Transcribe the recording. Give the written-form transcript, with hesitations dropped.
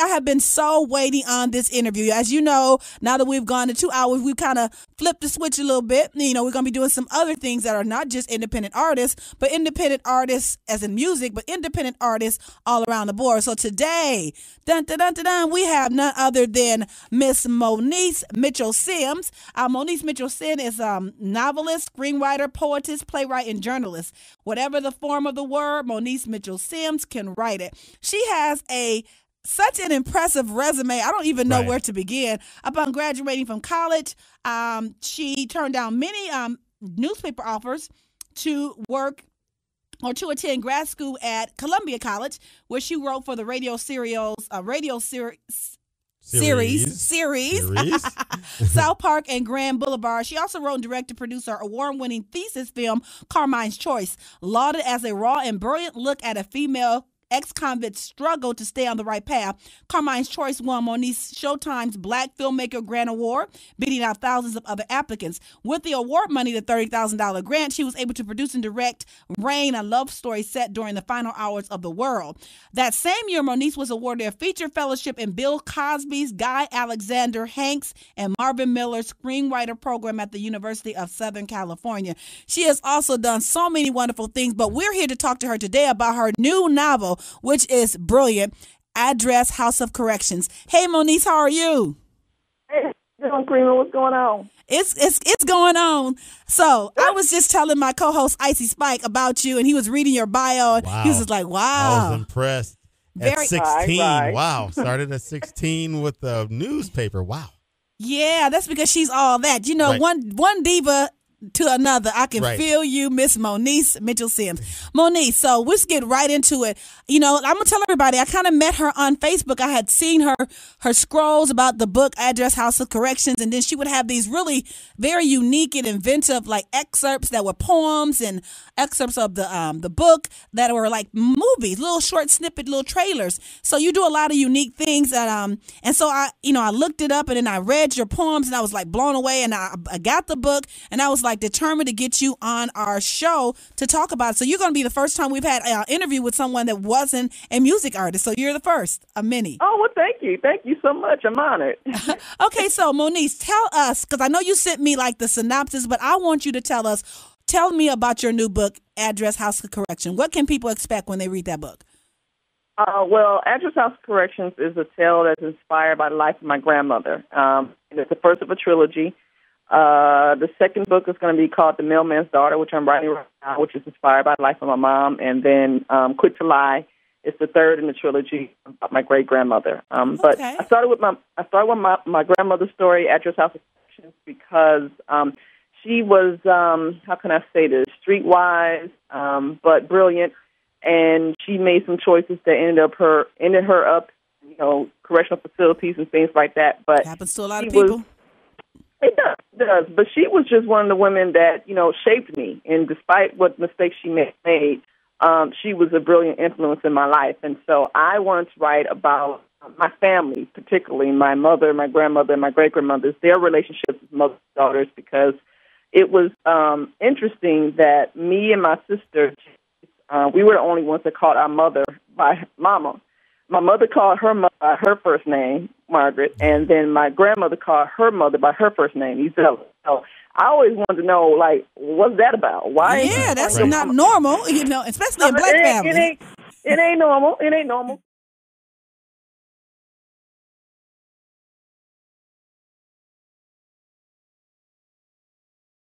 I have been so waiting on this interview. As you know, now that we've gone to 2 hours, we've kind of flipped the switch a little bit. You know, we're going to be doing some other things that are not just independent artists, but independent artists as in music, but independent artists all around the board. So today, we have none other than Miss Monice Mitchell-Sims. Monice Mitchell-Sims is a novelist, screenwriter, poetess, playwright, and journalist. Whatever the form of the word, Monice Mitchell-Sims can write it. She has such an impressive resume. I don't even know where to begin. Upon graduating from college, she turned down many newspaper offers to work or to attend grad school at Columbia College, where she wrote for the radio series South Park and Grand Boulevard. She also wrote and directed, produced her award-winning thesis film Carmine's Choice, lauded as a raw and brilliant look at a female ex-convict's struggle to stay on the right path. Carmine's Choice won Monice Showtime's Black Filmmaker Grant Award, beating out thousands of other applicants. With the award money, the $30,000 grant, she was able to produce and direct Rain, a love story set during the final hours of the world. That same year, Monice was awarded a feature fellowship in Bill Cosby's, Guy Alexander Hanks, and Marvin Miller's screenwriter program at the University of Southern California. She has also done so many wonderful things, but we're here to talk to her today about her new novel, which is brilliant, Address House of Corrections. Hey, Monice, how are you? Hey, Kareemah, what's going on? It's going on. So I was just telling my co-host Icy Spike about you, and he was reading your bio. And he was just like, wow. I was impressed. At 16, wow. Started at 16 with the newspaper. Wow. Yeah, that's because she's all that. You know, one diva to another. I can feel you, Miss Monice Mitchell-Sims. Monice, so let's get right into it. You know, I'm going to tell everybody, I kind of met her on Facebook. I had seen her scrolls about the book Address House of Corrections, and then she would have these really very unique and inventive like excerpts that were poems and excerpts of the book that were like movies, little short snippet, little trailers. So you do a lot of unique things that and so I looked it up and then I read your poems and I was like blown away, and I got the book and I was like determined to get you on our show to talk about it. So you're going to be the first time we've had an interview with someone that wasn't a music artist. So you're the first of many. Oh, well, thank you. Thank you so much. I'm honored. Okay, so Monice, tell us, because I know you sent me like the synopsis, but I want you to tell me about your new book, Address House of Correction. What can people expect when they read that book? Well, Address House of Corrections is a tale that's inspired by the life of my grandmother. And it's the first of a trilogy. The second book is going to be called The Mailman's Daughter, which I'm writing right now, which is inspired by the life of my mom. And then Quick to Lie is the third in the trilogy about my great grandmother. But I started with my grandmother's story, Address House of Corrections, because she was how can I say this, streetwise, but brilliant, and she made some choices that ended her up, you know, correctional facilities and things like that. But happens to a lot of people. It does. But she was just one of the women that, you know, shaped me. And despite what mistakes she made, she was a brilliant influence in my life. And so I wanted to write about my family, particularly my mother, my grandmother, and my great-grandmothers, their relationships as mothers and daughters, because it was interesting that me and my sister, we were the only ones that called our mother by Mama. My mother called her mother by her first name, Margaret, and then my grandmother called her mother by her first name, Isabella. So I always wanted to know, like, what's that about? Why? Yeah, that's not normal, you know, especially in black families. It ain't normal. It ain't normal.